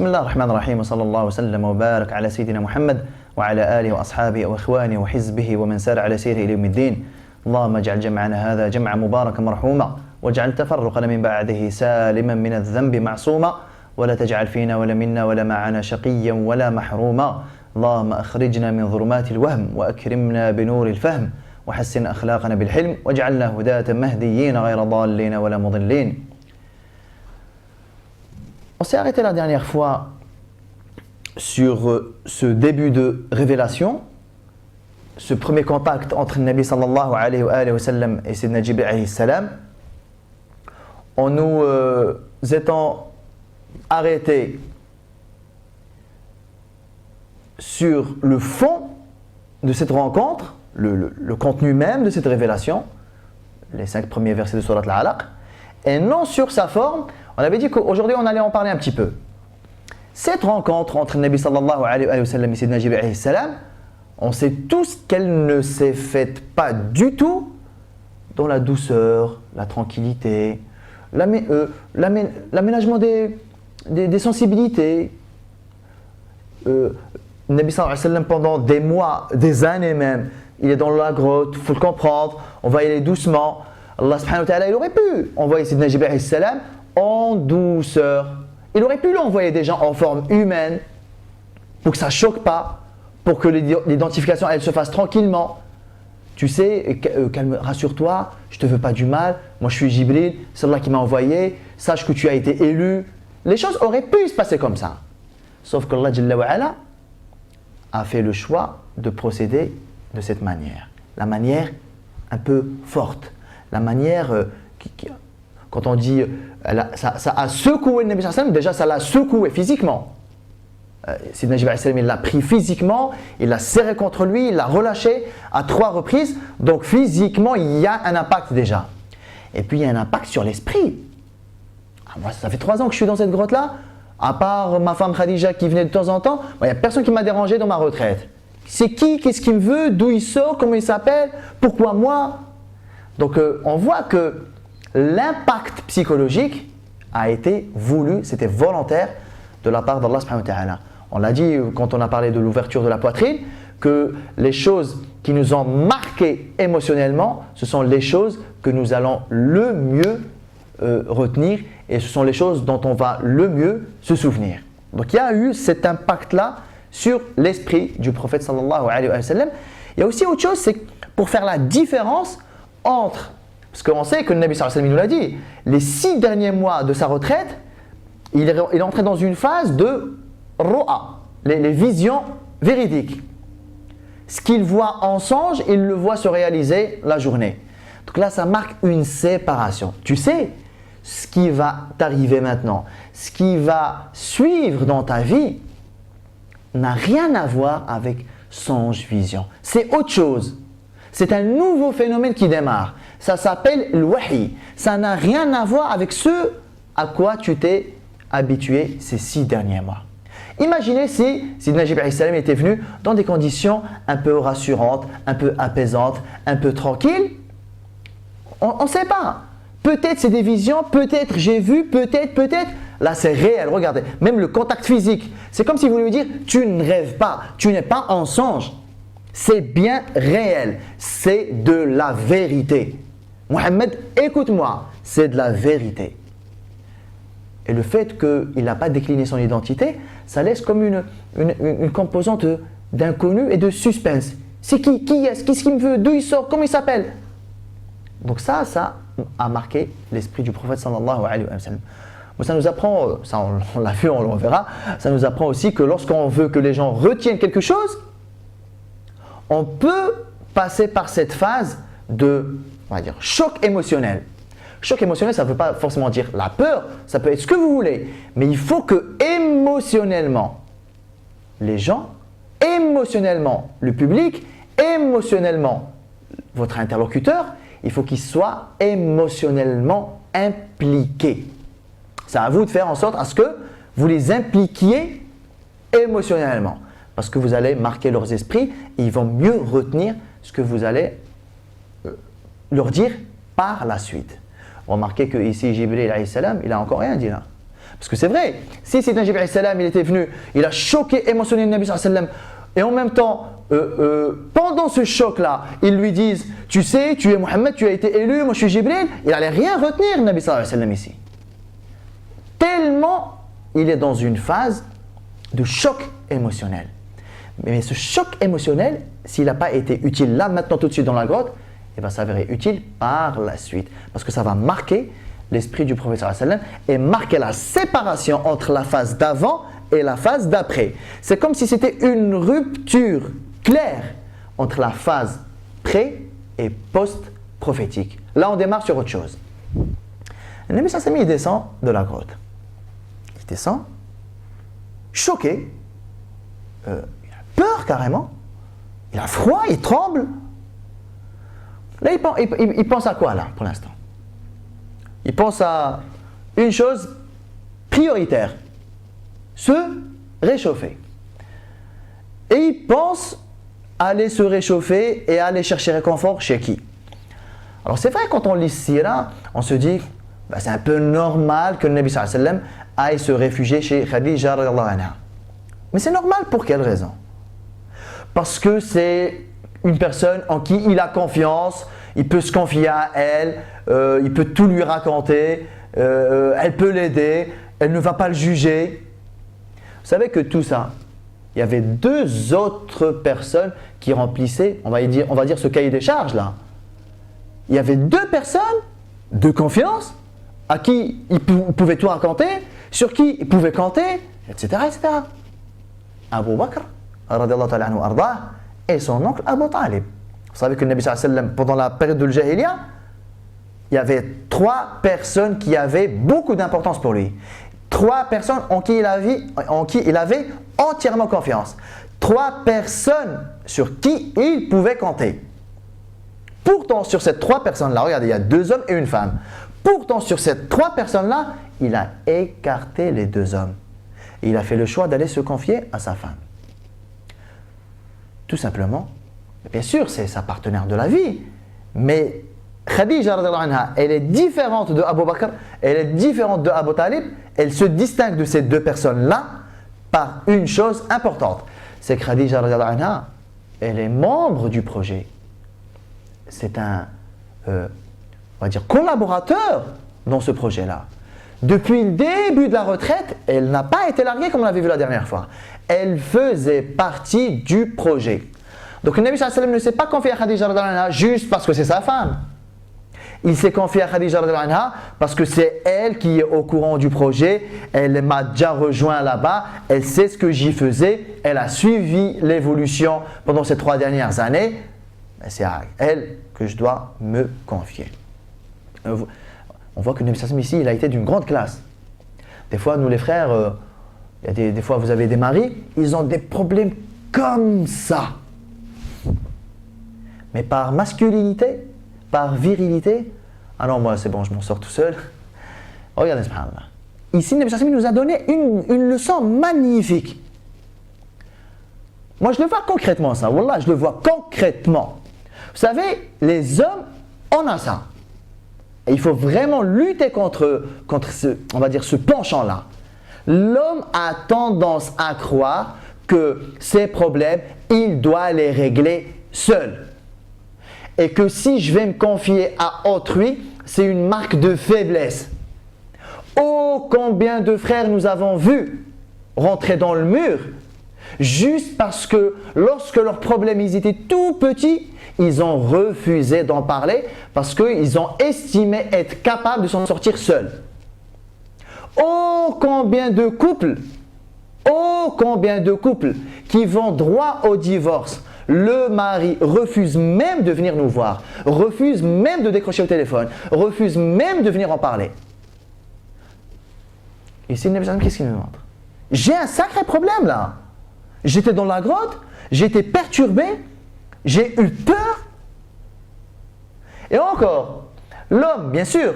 بسم الله الرحمن الرحيم وصلى الله وسلم وبارك على سيدنا محمد وعلى آله وأصحابه وإخوانه وحزبه ومن سار على سيره إلى يوم الدين. اللهم اجعل جمعنا هذا جمعا مباركا مرحوما واجعل تفرقنا من بعده سالما من الذنب معصوما ولا تجعل فينا ولا منا ولا معنا شقيا ولا محروما. اللهم أخرجنا من ظلمات الوهم وأكرمنا بنور الفهم وحسن أخلاقنا بالحلم واجعلنا هداة مهديين غير ضالين ولا مضلين. On s'est arrêté la dernière fois sur ce début de révélation, ce premier contact entre le Nabi sallallahu alayhi wa sallam et Sayyidina Jibril alayhi salam, en nous étant arrêtés sur le fond de cette rencontre, le contenu même de cette révélation, les 5 premiers versets de Surat Al-Alaq, et non sur sa forme. On avait dit qu'aujourd'hui on allait en parler un petit peu. Cette rencontre entre le Nabi sallallahu alayhi wa sallam et Sayyidina Jibril alayhi salam, on sait tous qu'elle ne s'est faite pas du tout dans la douceur, la tranquillité, l'aménagement des sensibilités. Le Nabi sallallahu alayhi wa sallam pendant des mois, des années même, il est dans la grotte, il faut le comprendre, on va y aller doucement. Allah subhanahu wa ta'ala, il aurait pu envoyer Sayyidina Jibril alayhi salam en douceur. Il aurait pu l'envoyer des gens en forme humaine pour que ça ne choque pas, pour que l'identification elle se fasse tranquillement. Tu sais, rassure-toi, je ne te veux pas du mal, moi je suis Jibril, c'est Allah qui m'a envoyé, sache que tu as été élu. Les choses auraient pu se passer comme ça. Sauf qu'Allah Jalla wa Ala a fait le choix de procéder de cette manière. La manière un peu forte, la manière quand on dit ça a secoué le Nabi sallallahu alayhi wa sallam, déjà ça l'a secoué physiquement. Sayyidina Jibril alayhi salam, il l'a pris physiquement, il l'a serré contre lui, il l'a relâché à 3 reprises. Donc physiquement, il y a un impact déjà. Et puis il y a un impact sur l'esprit. Moi, ça fait 3 ans que je suis dans cette grotte-là. À part ma femme Khadija qui venait de temps en temps, il n'y a personne qui m'a dérangé dans ma retraite. C'est qui? Qu'est-ce qu'il me veut? D'où il sort? Comment il s'appelle? Pourquoi moi? Donc on voit que l'impact psychologique a été voulu, c'était volontaire de la part d'Allah subhanahu wa ta'ala. On l'a dit quand on a parlé de l'ouverture de la poitrine, que les choses qui nous ont marqués émotionnellement, ce sont les choses que nous allons le mieux retenir et ce sont les choses dont on va le mieux se souvenir. Donc il y a eu cet impact-là sur l'esprit du prophète sallallahu alayhi wa sallam. Il y a aussi autre chose, c'est pour faire la différence entre, parce qu'on sait que le Nabi sallallahu alayhi wa sallam nous l'a dit, les 6 derniers mois de sa retraite, il est entré dans une phase de ro'a, les visions véridiques. Ce qu'il voit en songe, il le voit se réaliser la journée. Donc là, ça marque une séparation. Tu sais, ce qui va t'arriver maintenant, ce qui va suivre dans ta vie, n'a rien à voir avec songe-vision. C'est autre chose. C'est un nouveau phénomène qui démarre. Ça s'appelle l'wahi. Ça n'a rien à voir avec ce à quoi tu t'es habitué ces 6 derniers mois. Imaginez si Sayyidina Jibril alayhi salam était venu dans des conditions un peu rassurantes, un peu apaisantes, un peu tranquilles. On ne sait pas. Peut-être c'est des visions, peut-être j'ai vu, peut-être. Là c'est réel, regardez. Même le contact physique. C'est comme si vous lui dire, tu ne rêves pas, tu n'es pas en songe. C'est bien réel, c'est de la vérité. Mohammed, écoute-moi, c'est de la vérité. Et le fait qu'il n'a pas décliné son identité, ça laisse comme une composante d'inconnu et de suspense. C'est qui? Qui est-ce? Qu'est-ce qu'il me veut? D'où il sort? Comment il s'appelle? Donc ça a marqué l'esprit du prophète sallallahu alayhi wa sallam. Ça nous apprend, ça on l'a vu, on le reverra, ça nous apprend aussi que lorsqu'on veut que les gens retiennent quelque chose, on peut passer par cette phase de, on va dire, choc émotionnel. Choc émotionnel, ça ne veut pas forcément dire la peur, ça peut être ce que vous voulez. Mais il faut que émotionnellement, les gens, émotionnellement, le public, émotionnellement, votre interlocuteur, il faut qu'il soit émotionnellement impliqué. C'est à vous de faire en sorte à ce que vous les impliquiez émotionnellement. Parce que vous allez marquer leurs esprits et ils vont mieux retenir ce que vous allez leur dire par la suite. Remarquez que ici, Jibril alayhi salam, il n'a encore rien dit là. Parce que c'est vrai, si Sayyidina Jibril il était venu, il a choqué, émotionné le Nabi sallallahu alayhi wa sallam, et en même temps, pendant ce choc-là, ils lui disent, tu sais, tu es Mohammed, tu as été élu, moi je suis Jibril, il n'allait rien retenir le Nabi sallallahu alayhi wa sallam ici. Tellement il est dans une phase de choc émotionnel. Mais ce choc émotionnel, s'il n'a pas été utile là, maintenant, tout de suite dans la grotte, il va s'avérer utile par la suite. Parce que ça va marquer l'esprit du prophète sallallahu alayhi wa sallam et marquer la séparation entre la phase d'avant et la phase d'après. C'est comme si c'était une rupture claire entre la phase pré et post-prophétique. Là, on démarre sur autre chose. Le Nabi sallallahu alayhi wa sallam, il descend de la grotte. Il descend, choqué, il a peur carrément, il a froid, il tremble. Là, il pense à quoi là pour l'instant? Il pense à une chose prioritaire, se réchauffer. Et il pense à aller se réchauffer et aller chercher réconfort chez qui? Alors c'est vrai, quand on lit Sira, on se dit, c'est un peu normal que le Nabi sallallahu alayhi wa sallam aille se réfugier chez Khadija radhiyallahu anha. Mais c'est normal pour quelle raison? Parce que c'est une personne en qui il a confiance, il peut se confier à elle, il peut tout lui raconter, elle peut l'aider, elle ne va pas le juger. Vous savez que tout ça, il y avait deux autres personnes qui remplissaient, on va dire ce cahier des charges là. Il y avait deux personnes de confiance à qui il pouvait tout raconter, sur qui il pouvait compter, etc. etc. Abu Bakr, radiyallahu ta'ala anhu ardah, et son oncle Abu Talib. Vous savez que le Nabi sallallahu alayhi wa sallam, pendant la période de l'Jahiliya, il y avait trois personnes qui avaient beaucoup d'importance pour lui. Trois personnes en qui il avait entièrement confiance. Trois personnes sur qui il pouvait compter. Pourtant, sur ces trois personnes-là, regardez, il y a deux hommes et une femme. Pourtant, sur ces trois personnes-là, il a écarté les deux hommes. Et il a fait le choix d'aller se confier à sa femme. Tout simplement, bien sûr, c'est sa partenaire de la vie, mais Khadija radhiyallahu anha, elle est différente de Abu Bakr, elle est différente de Abu Talib, elle se distingue de ces deux personnes-là par une chose importante. C'est que Khadija radhiyallahu anha, elle est membre du projet. C'est un, on va dire, collaborateur dans ce projet-là. Depuis le début de la retraite, elle n'a pas été larguée comme on l'avait vu la dernière fois. Elle faisait partie du projet. Donc le Nabi sallallahu alayhi wa sallam ne s'est pas confié à Khadija radhiyallahu anha juste parce que c'est sa femme. Il s'est confié à Khadija radhiyallahu anha parce que c'est elle qui est au courant du projet. Elle m'a déjà rejoint là-bas. Elle sait ce que j'y faisais. Elle a suivi l'évolution pendant ces 3 dernières années. C'est à elle que je dois me confier. On voit que le Nabi sallallahu alayhi wa sallam ici, il a été d'une grande classe. Des fois, nous les frères, des fois vous avez des maris, ils ont des problèmes comme ça. Mais par masculinité, par virilité, ah non, moi c'est bon, je m'en sors tout seul. Regardez, subhanallah. Ici, le Nabi sallallahu alayhi wa sallam nous a donné une leçon magnifique. Moi je le vois concrètement ça, wallah, je le vois concrètement. Vous savez, les hommes, on a ça. Et il faut vraiment lutter contre ce, on va dire, ce penchant-là. L'homme a tendance à croire que ses problèmes, il doit les régler seul. Et que si je vais me confier à autrui, c'est une marque de faiblesse. Oh, combien de frères nous avons vus rentrer dans le mur, juste parce que lorsque leurs problèmes ils étaient tout petits, ils ont refusé d'en parler parce qu'ils ont estimé être capables de s'en sortir seuls. Oh, combien de couples qui vont droit au divorce. Le mari refuse même de venir nous voir, refuse même de décrocher au téléphone, refuse même de venir en parler. Ici, le Nabi sallallahu alayhi wa sallam, qu'est-ce qu'il nous montre? J'ai un sacré problème là. J'étais dans la grotte, j'étais perturbé, j'ai eu peur. Et encore, l'homme, bien sûr,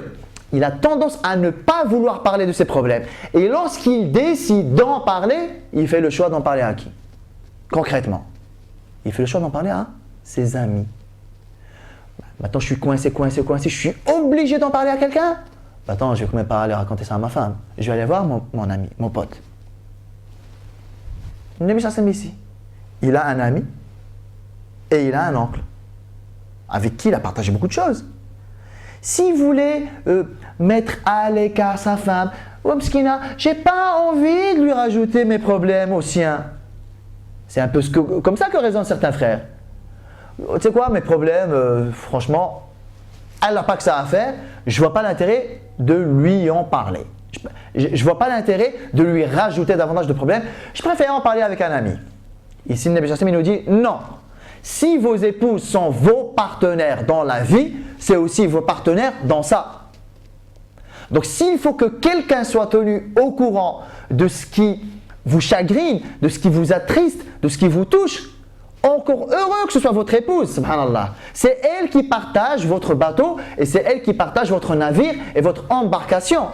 il a tendance à ne pas vouloir parler de ses problèmes. Et lorsqu'il décide d'en parler, il fait le choix d'en parler à qui? Concrètement, il fait le choix d'en parler à ses amis. Maintenant, je suis coincé, je suis obligé d'en parler à quelqu'un? Attends, je vais quand même pas aller raconter ça à ma femme. Je vais aller voir mon ami, mon pote. Le Nabi sallallahu alayhi wa sallam ici, il a un ami et il a un oncle avec qui il a partagé beaucoup de choses. S'il voulait mettre à l'écart sa femme, oh mskina, j'ai pas envie de lui rajouter mes problèmes aux siens. C'est un peu comme ça que raisonnent certains frères. Tu sais quoi, mes problèmes, franchement, elle n'a pas que ça à faire, je vois pas l'intérêt de lui en parler. Je vois pas l'intérêt de lui rajouter davantage de problèmes. Je préfère en parler avec un ami. Ici, le Nabi sallallahu alayhi wa sallam nous dit non. Si vos épouses sont vos partenaires dans la vie, c'est aussi vos partenaires dans ça. Donc, s'il faut que quelqu'un soit tenu au courant de ce qui vous chagrine, de ce qui vous attriste, de ce qui vous touche, encore heureux que ce soit votre épouse, subhanallah. C'est elle qui partage votre bateau et c'est elle qui partage votre navire et votre embarcation.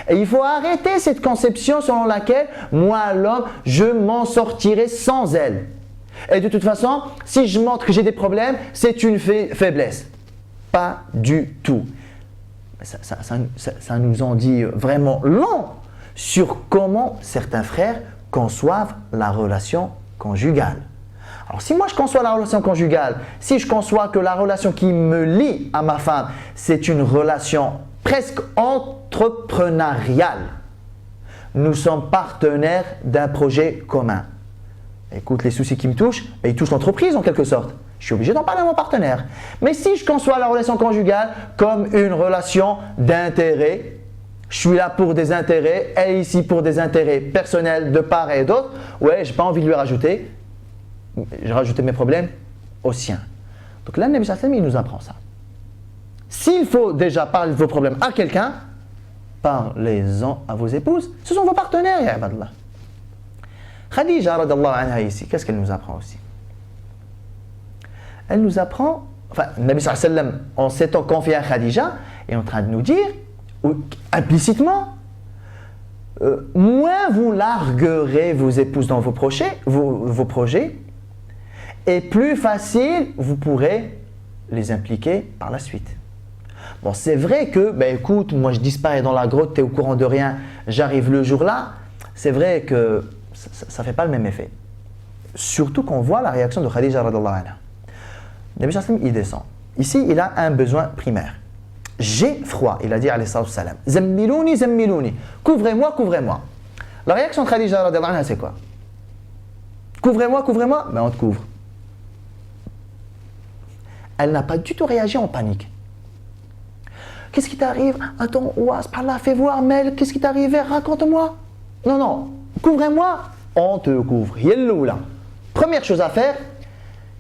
Et il faut arrêter cette conception selon laquelle, moi l'homme, je m'en sortirai sans elle. Et de toute façon, si je montre que j'ai des problèmes, c'est une faiblesse. Pas du tout. Ça nous en dit vraiment long sur comment certains frères conçoivent la relation conjugale. Alors si moi je conçois la relation conjugale, si je conçois que la relation qui me lie à ma femme, c'est une relation presque entrepreneuriale, nous sommes partenaires d'un projet commun. Écoute, les soucis qui me touchent, ils touchent l'entreprise en quelque sorte. Je suis obligé d'en parler à mon partenaire. Mais si je conçois la relation conjugale comme une relation d'intérêt, je suis là pour des intérêts, elle est ici pour des intérêts personnels de part et d'autre, ouais, je n'ai pas envie de lui rajouter. J'ai rajouté mes problèmes aux siens. Donc là, le Nabi sallallahu alayhi wa sallam, il nous apprend ça. S'il faut déjà parler de vos problèmes à quelqu'un, parlez-en à vos épouses. Ce sont vos partenaires, ya ibadallah. Khadija, radallahu anha, ici, qu'est-ce qu'elle nous apprend aussi? Elle nous apprend, enfin, le Nabi sallallahu alayhi wa sallam, en s'étant confié à Khadija, est en train de nous dire, implicitement, moins vous larguerez vos épouses dans vos projets, et plus facile vous pourrez les impliquer par la suite. Bon, c'est vrai que, écoute, moi je disparais dans la grotte, tu es au courant de rien, j'arrive le jour-là, c'est vrai que ça ne fait pas le même effet. Surtout qu'on voit la réaction de Khadija radallahu anha. Nabi sallallahu alayhi wa sallam, il descend. Ici, il a un besoin primaire. J'ai froid, il a dit alayhi salam. Zammilouni, zammilouni. Couvrez-moi, couvrez-moi. La réaction de Khadija radallahu anha, c'est quoi? Couvrez-moi, couvrez-moi. On te couvre. Elle n'a pas du tout réagi en panique. Qu'est-ce qui t'arrive? Attends, par là, fais voir, Mel, qu'est-ce qui t'est arrivé? Raconte-moi. Non, non, couvrez-moi. On te couvre. Yelloula. Première chose à faire,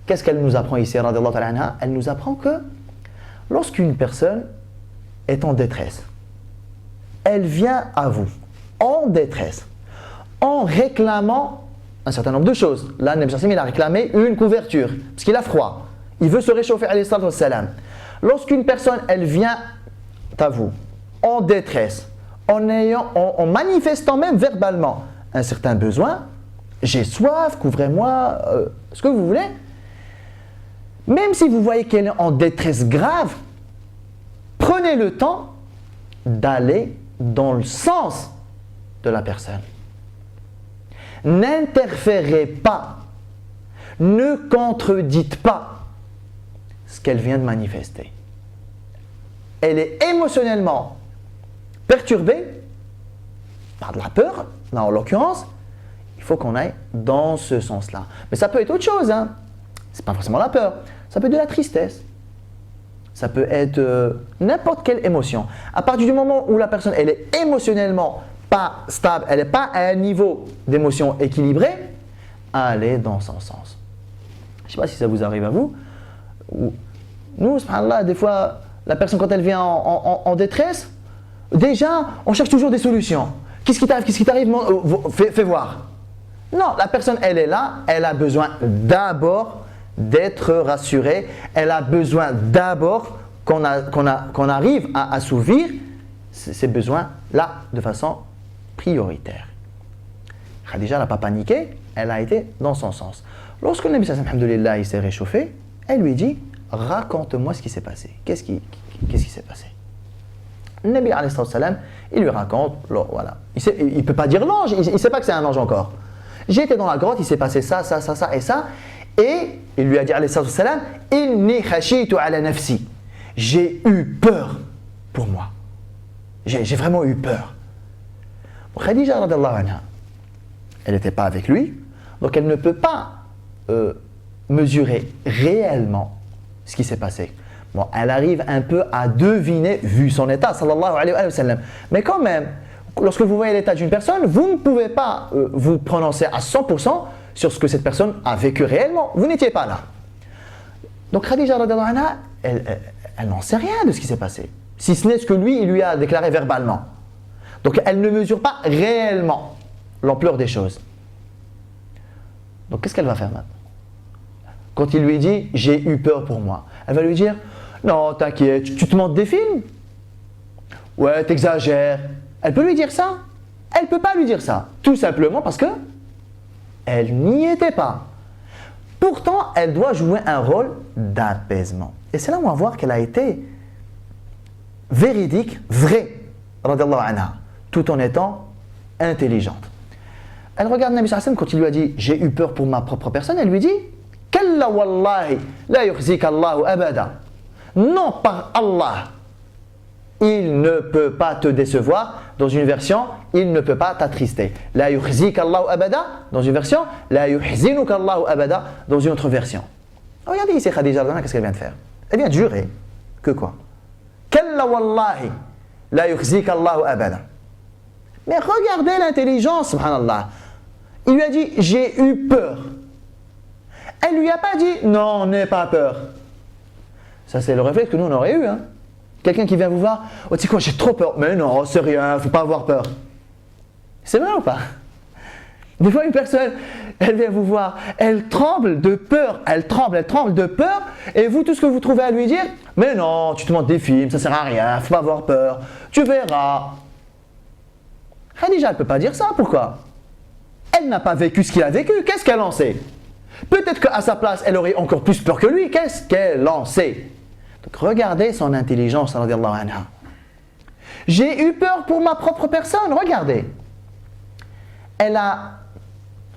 qu'est-ce qu'elle nous apprend ici, radallahu ta'ala anha? Elle nous apprend que lorsqu'une personne est en détresse, elle vient à vous en détresse, en réclamant un certain nombre de choses. Là, Nabi sallallahu alayhi wa sallam, il a réclamé une couverture, parce qu'il a froid. Il veut se réchauffer, alayhi salam. Lorsqu'une personne, elle vient à vous en détresse, en manifestant même verbalement un certain besoin, j'ai soif, couvrez-moi, ce que vous voulez. Même si vous voyez qu'elle est en détresse grave, prenez le temps d'aller dans le sens de la personne. N'interférez pas, ne contredites pas ce qu'elle vient de manifester. Elle est émotionnellement perturbée par de la peur, là en l'occurrence, il faut qu'on aille dans ce sens-là. Mais ça peut être autre chose, hein. C'est pas forcément la peur, ça peut être de la tristesse, ça peut être n'importe quelle émotion. À partir du moment où la personne elle est émotionnellement pas stable, elle n'est pas à un niveau d'émotion équilibré, allez dans son sens. Je ne sais pas si ça vous arrive à vous. Nous, subhanallah, des fois, la personne quand elle vient en détresse, déjà, on cherche toujours des solutions. Qu'est-ce qui t'arrive? Qu'est-ce qui t'arrive? Fais voir. Non, la personne, elle est là, elle a besoin d'abord d'être rassurée, elle a besoin d'abord qu'on arrive à assouvir ces besoins-là de façon prioritaire. Khadija n'a pas paniqué, elle a été dans son sens. Lorsque le Nabi sallallahu alayhi wa sallam, alhamdoulilah, il s'est réchauffé, elle lui dit, raconte-moi ce qui s'est passé. Qu'est-ce qui s'est passé? Le Nabi alayhi salam, il lui raconte, voilà. Il ne peut pas dire l'ange, il ne sait pas que c'est un ange encore. J'étais dans la grotte, il s'est passé ça et ça. Et il lui a dit alayhi salam, inni khashitu ala nafsi. J'ai eu peur pour moi. J'ai vraiment eu peur. Khadija radhiyallahu anha, elle n'était pas avec lui, donc elle ne peut pas mesurer réellement ce qui s'est passé. Bon, elle arrive un peu à deviner, vu son état, sallallahu alayhi wa sallam. Mais quand même, lorsque vous voyez l'état d'une personne, vous ne pouvez pas vous prononcer à 100% sur ce que cette personne a vécu réellement. Vous n'étiez pas là. Donc Khadija radhiyallahu anha, elle n'en sait rien de ce qui s'est passé. Si ce n'est ce que lui, il lui a déclaré verbalement. Donc elle ne mesure pas réellement l'ampleur des choses. Donc qu'est-ce qu'elle va faire maintenant? Quand il lui dit « j'ai eu peur pour moi », elle va lui dire « non, t'inquiète, tu te montres des films? Ouais, t'exagères. » Elle peut lui dire ça? Elle ne peut pas lui dire ça. Tout simplement parce que elle n'y était pas. Pourtant, elle doit jouer un rôle d'apaisement. Et c'est là où on va voir qu'elle a été véridique, vraie, radhiyallahu anha, tout en étant intelligente. Elle regarde Nabi sallallahu alayhi wa sallam quand il lui a dit « j'ai eu peur pour ma propre personne », elle lui dit « Kalla wallahi la yukhzika Allahu abada » Non, par Allah, il ne peut pas te décevoir. Dans une version, il ne peut pas t'attrister. La yukhzika Allahu abada. Dans une version, la yuhzinuka Allahu abada. Dans une autre version. Regardez ici Khadija, qu'est-ce qu'elle vient de faire? Elle vient de jurer que quoi? Kalla wallahi la yukhzika Allahu abada. Mais regardez l'intelligence, subhanallah. Il lui a dit, j'ai eu peur. Elle ne lui a pas dit, non, n'aie pas peur. Ça, c'est le réflexe que nous, on aurait eu. Hein. Quelqu'un qui vient vous voir, oh, tu sais quoi, j'ai trop peur. Mais non, c'est rien, il ne faut pas avoir peur. C'est vrai ou pas? Des fois, une personne, elle vient vous voir, elle tremble de peur, elle tremble de peur, et vous, tout ce que vous trouvez à lui dire, mais non, tu te montres des films, ça ne sert à rien, il ne faut pas avoir peur, tu verras. Khadija, elle ne peut pas dire ça, pourquoi? Elle n'a pas vécu ce qu'il a vécu, qu'est-ce qu'elle en sait? Peut-être qu'à sa place, elle aurait encore plus peur que lui, qu'est-ce qu'elle en sait? Donc regardez son intelligence, radhiyallahu anha. J'ai eu peur pour ma propre personne, regardez. Elle a,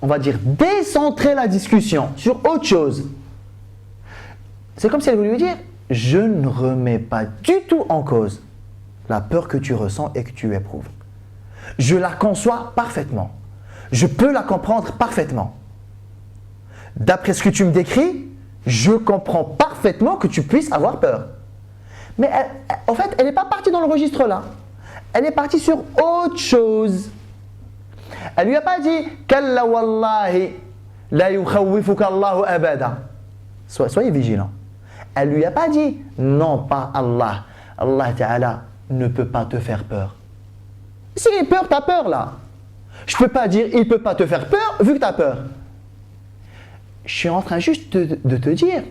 on va dire, décentré la discussion sur autre chose. C'est comme si elle voulait lui dire, je ne remets pas du tout en cause la peur que tu ressens et que tu éprouves. Je la conçois parfaitement. Je peux la comprendre parfaitement. D'après ce que tu me décris, je comprends parfaitement que tu puisses avoir peur. Mais en fait, elle n'est pas partie dans le registre là. Elle est partie sur autre chose. Elle ne lui a pas dit « Kalla wallahi la yukhawwifuka Allahu abada ». Soyez vigilants. Elle ne lui a pas dit « Non, pas Allah. Allah Ta'ala ne peut pas te faire peur ». S'il est peur, tu as peur là. Je ne peux pas dire « Il ne peut pas te faire peur » vu que tu as peur. Je suis en train juste de te dire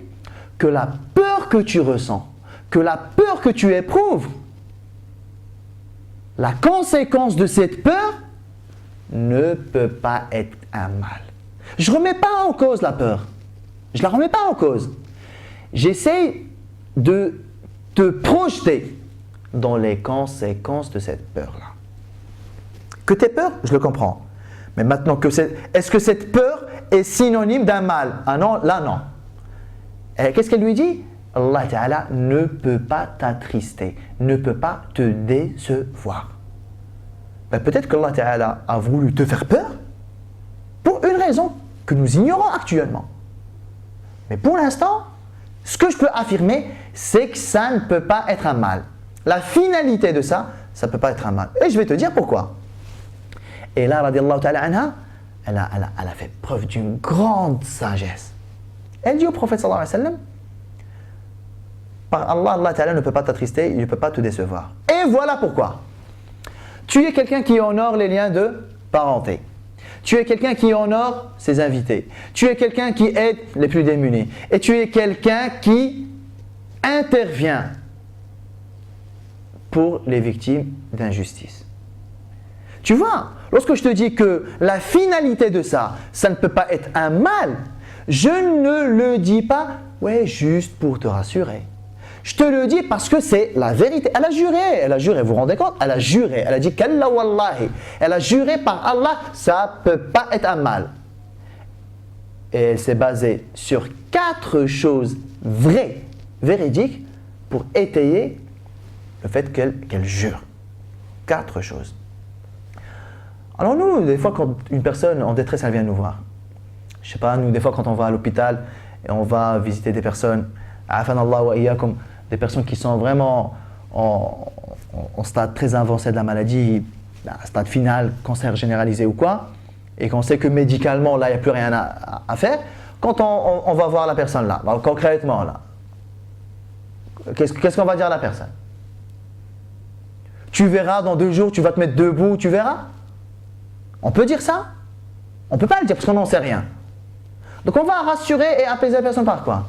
que la peur que tu ressens, que la peur que tu éprouves, la conséquence de cette peur ne peut pas être un mal. Je ne remets pas en cause la peur. Je ne la remets pas en cause. J'essaie de te projeter dans les conséquences de cette peur-là. Que tu aies peur, je le comprends. Mais maintenant, est-ce que cette peur est synonyme d'un mal? Ah non, là non. Qu'est-ce qu'elle lui dit? Allah Ta'ala ne peut pas t'attrister, ne peut pas te décevoir. Ben, peut-être qu'Allah Ta'ala a voulu te faire peur pour une raison que nous ignorons actuellement. Mais pour l'instant, ce que je peux affirmer, c'est que ça ne peut pas être un mal. La finalité de ça, ça ne peut pas être un mal. Et je vais te dire pourquoi. Et là, radiallahu ta'ala anha, elle a fait preuve d'une grande sagesse. Elle dit au prophète sallallahu alayhi wa sallam, par Allah, Allah ta'ala ne peut pas t'attrister, il ne peut pas te décevoir. Et voilà pourquoi. Tu es quelqu'un qui honore les liens de parenté. Tu es quelqu'un qui honore ses invités. Tu es quelqu'un qui aide les plus démunis. Et tu es quelqu'un qui intervient pour les victimes d'injustice. Tu vois, lorsque je te dis que la finalité de ça, ça ne peut pas être un mal, je ne le dis pas, ouais, juste pour te rassurer. Je te le dis parce que c'est la vérité. Elle a juré, vous vous rendez compte? Elle a juré, elle a dit Kalla wallahi. Elle a juré par Allah, ça ne peut pas être un mal. Et elle s'est basée sur 4 choses vraies, véridiques, pour étayer le fait qu'elle jure. 4 choses. Alors nous, des fois quand une personne en détresse, elle vient nous voir. Je sais pas, nous, des fois quand on va à l'hôpital et on va visiter des personnes, afanallah wa iyyakum, des personnes qui sont vraiment en stade très avancé de la maladie, stade final, cancer généralisé ou quoi, et qu'on sait que médicalement, là, il n'y a plus rien à faire, quand on va voir la personne là, concrètement là, qu'est-ce qu'on va dire à la personne? Tu verras dans 2 jours, tu vas te mettre debout, tu verras? On peut dire ça? On ne peut pas le dire parce qu'on n'en sait rien. Donc on va rassurer et apaiser la personne par quoi?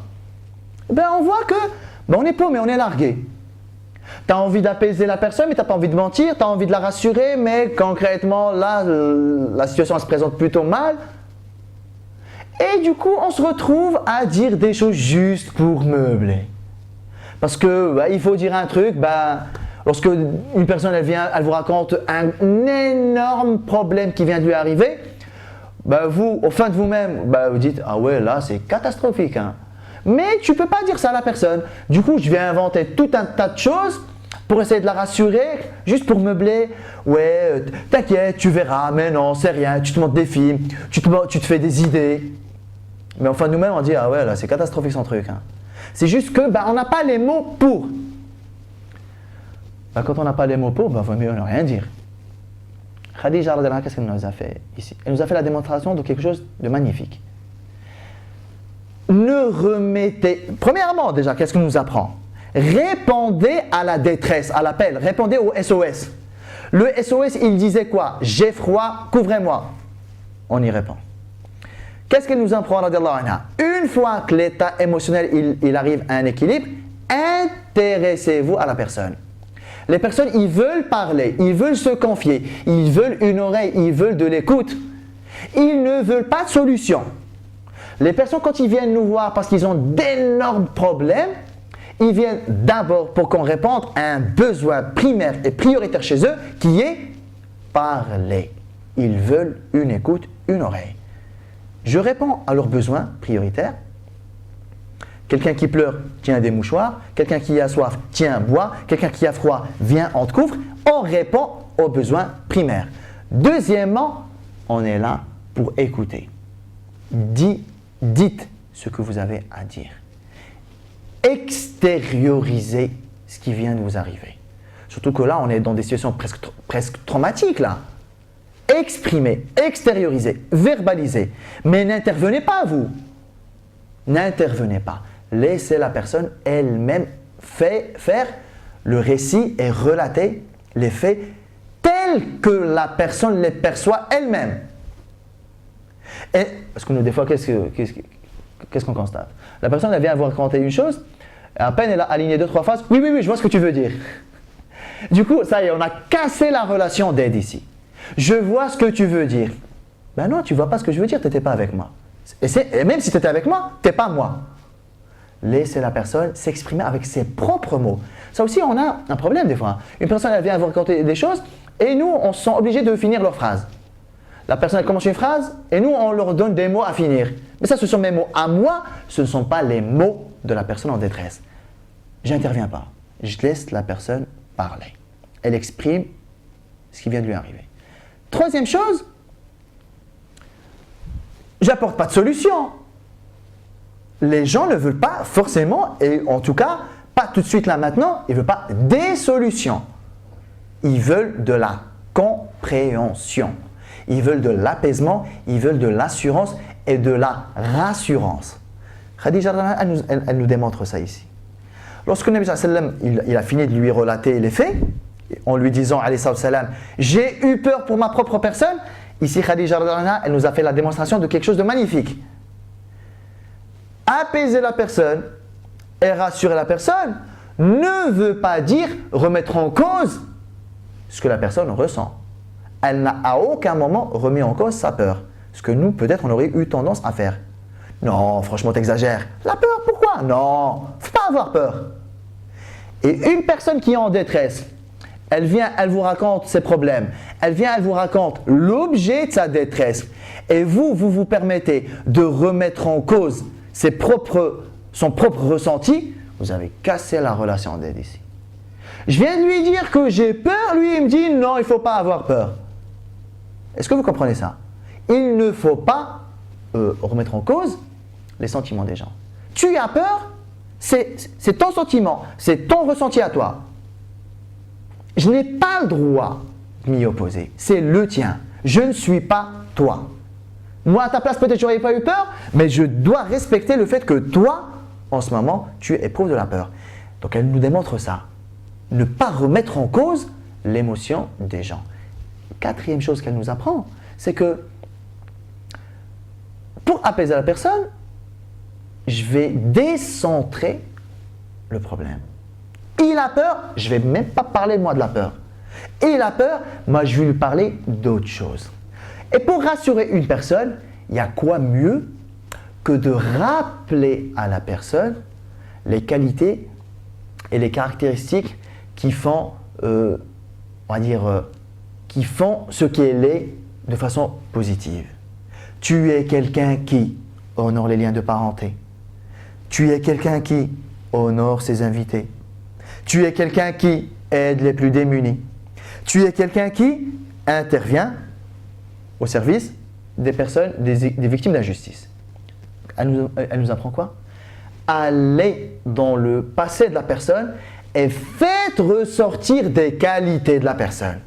Ben on voit que on est paumé, on est largué. Tu as envie d'apaiser la personne, mais tu n'as pas envie de mentir, tu as envie de la rassurer, mais concrètement, là, la situation elle se présente plutôt mal. Et du coup, on se retrouve à dire des choses juste pour meubler. Parce que il faut dire un truc, lorsque une personne elle vient, elle vous raconte un énorme problème qui vient de lui arriver, vous, au fin de vous-même, vous dites ah ouais là c'est catastrophique. Hein. Mais tu ne peux pas dire ça à la personne. Du coup, je viens inventer tout un tas de choses pour essayer de la rassurer, juste pour meubler. Ouais, t'inquiète, tu verras, mais non, c'est rien, tu te montres des films, tu te fais des idées. Mais enfin, nous-mêmes, on dit, ah ouais, là, c'est catastrophique son truc. Hein. C'est juste que, on n'a pas les mots pour. Quand on n'a pas les mots pour, vaut mieux ne rien dire. Khadija, qu'est-ce qu'elle nous a fait ici? Elle nous a fait la démonstration de quelque chose de magnifique. Ne remettez... Premièrement, déjà, qu'est-ce qu'on nous apprend? Répondez à la détresse, à l'appel. Répondez au SOS. Le SOS, il disait quoi? J'ai froid, couvrez-moi. On y répond. Qu'est-ce qu'elle nous apprend? Une fois que l'état émotionnel il arrive à un équilibre, intéressez-vous à la personne. Les personnes, ils veulent parler, ils veulent se confier, ils veulent une oreille, ils veulent de l'écoute. Ils ne veulent pas de solution. Les personnes, quand ils viennent nous voir parce qu'ils ont d'énormes problèmes, ils viennent d'abord pour qu'on réponde à un besoin primaire et prioritaire chez eux qui est parler. Ils veulent une écoute, une oreille. Je réponds à leurs besoins prioritaires. Quelqu'un qui pleure, tiens des mouchoirs. Quelqu'un qui a soif, tiens bois. Quelqu'un qui a froid, viens on te couvre. On répond aux besoins primaires. Deuxièmement, on est là pour écouter. Dites ce que vous avez à dire. Extériorisez ce qui vient de vous arriver. Surtout que là, on est dans des situations presque traumatiques là. Exprimez, extériorisez, verbalisez. Mais n'intervenez pas vous. N'intervenez pas. Laissez la personne elle-même faire le récit et relater les faits tels que la personne les perçoit elle-même. Et, parce que nous, des fois, qu'est-ce qu'on constate? La personne, elle vient vous raconter une chose, et à peine elle a aligné 2-3 phrases. Oui, je vois ce que tu veux dire. Du coup, ça y est, on a cassé la relation d'aide ici. Je vois ce que tu veux dire. Ben non, tu ne vois pas ce que je veux dire, tu n'étais pas avec moi. Et même si tu étais avec moi, tu n'es pas moi. Laissez la personne s'exprimer avec ses propres mots. Ça aussi, on a un problème des fois. Une personne, elle vient vous raconter des choses, et nous, on se sent obligé de finir leur phrase. La personne elle commence une phrase et nous, on leur donne des mots à finir. Mais ça, ce sont mes mots à moi, ce ne sont pas les mots de la personne en détresse. Je n'interviens pas. Je laisse la personne parler. Elle exprime ce qui vient de lui arriver. Troisième chose, j'apporte pas de solution. Les gens ne veulent pas forcément, et en tout cas, pas tout de suite là maintenant, ils ne veulent pas des solutions. Ils veulent de la compréhension. Ils veulent de l'apaisement, ils veulent de l'assurance et de la rassurance. Khadija, elle nous démontre ça ici. Lorsque le Nabi sallam, il a fini de lui relater les faits, en lui disant, alayhi salam, j'ai eu peur pour ma propre personne, ici Khadija, elle nous a fait la démonstration de quelque chose de magnifique. Apaiser la personne et rassurer la personne ne veut pas dire remettre en cause ce que la personne ressent. Elle n'a à aucun moment remis en cause sa peur. Ce que nous, peut-être, on aurait eu tendance à faire. Non, franchement, t'exagères. La peur, pourquoi? Non, faut pas avoir peur. Et une personne qui est en détresse, elle vient, elle vous raconte ses problèmes. Elle vient, elle vous raconte l'objet de sa détresse. Et vous permettez de remettre en cause son propre ressenti. Vous avez cassé la relation d'aide ici. Je viens de lui dire que j'ai peur. Lui, il me dit non, il ne faut pas avoir peur. Est-ce que vous comprenez ça? Il ne faut pas remettre en cause les sentiments des gens. Tu as peur, c'est ton sentiment, c'est ton ressenti à toi. Je n'ai pas le droit de m'y opposer. C'est le tien. Je ne suis pas toi. Moi, à ta place, peut-être je n'aurais pas eu peur, mais je dois respecter le fait que toi, en ce moment, tu éprouves de la peur. Donc, elle nous démontre ça. Ne pas remettre en cause l'émotion des gens. Quatrième chose qu'elle nous apprend, c'est que pour apaiser la personne, je vais décentrer le problème. Il a peur, je ne vais même pas parler moi de la peur. Il a peur, moi je vais lui parler d'autre chose. Et pour rassurer une personne, il y a quoi mieux que de rappeler à la personne les qualités et les caractéristiques qui font, qui font ce qu'elle est de façon positive. Tu es quelqu'un qui honore les liens de parenté. Tu es quelqu'un qui honore ses invités. Tu es quelqu'un qui aide les plus démunis. Tu es quelqu'un qui intervient au service des personnes, des victimes d'injustice. Elle nous apprend quoi? Allez dans le passé de la personne et faites ressortir des qualités de la personne.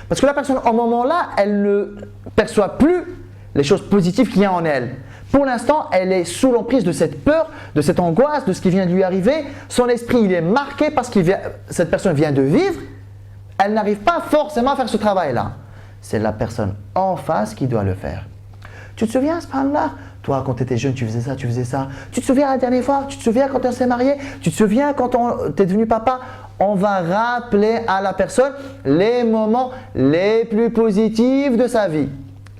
Parce que la personne, en moment-là, elle ne perçoit plus les choses positives qu'il y a en elle. Pour l'instant, elle est sous l'emprise de cette peur, de cette angoisse, de ce qui vient de lui arriver. Son esprit, il est marqué parce que cette personne vient de vivre. Elle n'arrive pas forcément à faire ce travail-là. C'est la personne en face qui doit le faire. Tu te souviens, subhanallah, toi, quand tu étais jeune, tu faisais ça, tu faisais ça. Tu te souviens la dernière fois? Tu te souviens quand on s'est marié? Tu te souviens quand tu es devenu papa? On va rappeler à la personne les moments les plus positifs de sa vie.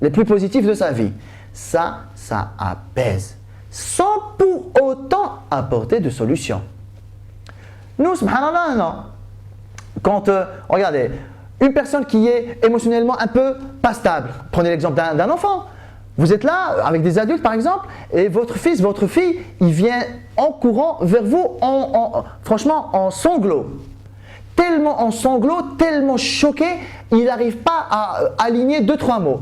Les plus positifs de sa vie. Ça apaise, sans pour autant apporter de solution. Nous, subhanallah, non. Quand, regardez, une personne qui est émotionnellement un peu pas stable, prenez l'exemple d'un enfant. Vous êtes là avec des adultes par exemple, et votre fils, votre fille, il vient en courant vers vous, franchement en sanglots. Tellement en sanglots, tellement choqué, il n'arrive pas à aligner 2-3 mots.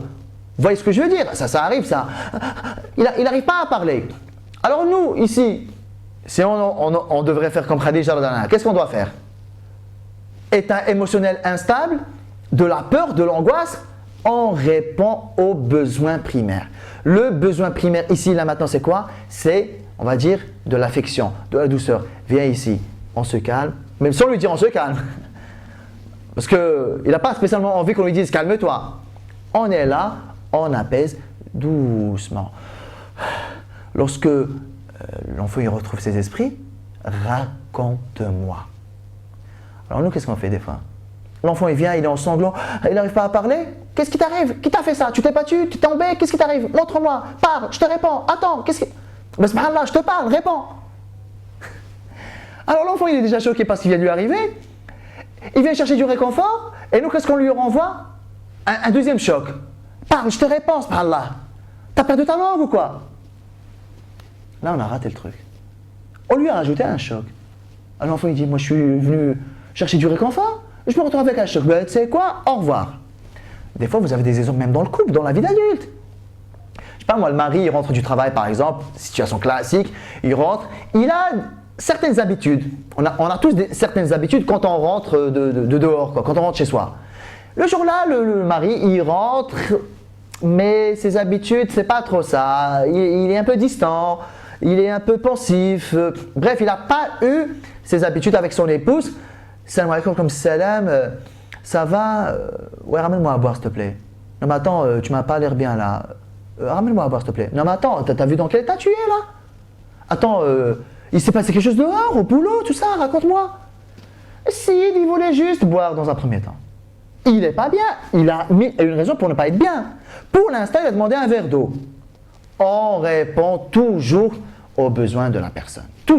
Vous voyez ce que je veux dire? Ça arrive, ça. Il n'arrive pas à parler. Alors nous, ici, si on devrait faire comme Khadija radhiyallahu anha, qu'est-ce qu'on doit faire? État émotionnel instable, de la peur, de l'angoisse, on répond aux besoins primaires. Le besoin primaire ici, là maintenant, c'est quoi? C'est, on va dire, de l'affection, de la douceur. Viens ici, on se calme. Même si on lui dit on se calme. Parce qu'il n'a pas spécialement envie qu'on lui dise calme-toi. On est là, on apaise doucement. Lorsque l'enfant il retrouve ses esprits, raconte-moi. Alors nous, qu'est-ce qu'on fait des fois? L'enfant il vient, il est en sanglots, il n'arrive pas à parler. Qu'est-ce qui t'arrive? Qui t'a fait ça? Tu t'es battu? Tu t'es embêté? Qu'est-ce qui t'arrive? Montre-moi, parle, je te réponds. Attends, qu'est-ce qui... Ben, subhanallah, je te parle, réponds. Alors l'enfant il est déjà choqué parce qu'il vient de lui arriver. Il vient chercher du réconfort. Et nous, qu'est-ce qu'on lui renvoie? Un deuxième choc. Parle, je te réponds, subhanallah. T'as perdu ta langue ou quoi? Là, on a raté le truc. On lui a rajouté un choc. Alors l'enfant il dit, moi je suis venu chercher du réconfort. Je me retrouve avec un choc. Ben, tu sais quoi? Au revoir. Des fois, vous avez des exemples même dans le couple, dans la vie d'adulte. Je sais pas, moi, le mari, il rentre du travail, par exemple, situation classique, il rentre, il a certaines habitudes. On a tous certaines habitudes quand on rentre de dehors, quoi, quand on rentre chez soi. Le jour-là, le mari, il rentre, mais ses habitudes, c'est pas trop ça. Il est un peu distant, il est un peu pensif. Bref, il n'a pas eu ses habitudes avec son épouse. Salam alaikum, comme salam, ça va? Ouais, ramène-moi à boire, s'il te plaît. Non, mais attends, tu m'as pas l'air bien là. Ramène-moi à boire, s'il te plaît. Non, mais attends, t'as vu dans quel état tu es là? Attends, il s'est passé quelque chose dehors, au boulot, tout ça, raconte-moi. Si, il voulait juste boire dans un premier temps. Il n'est pas bien, il a mis une raison pour ne pas être bien. Pour l'instant, il a demandé un verre d'eau. On répond toujours aux besoins de la personne. Toujours.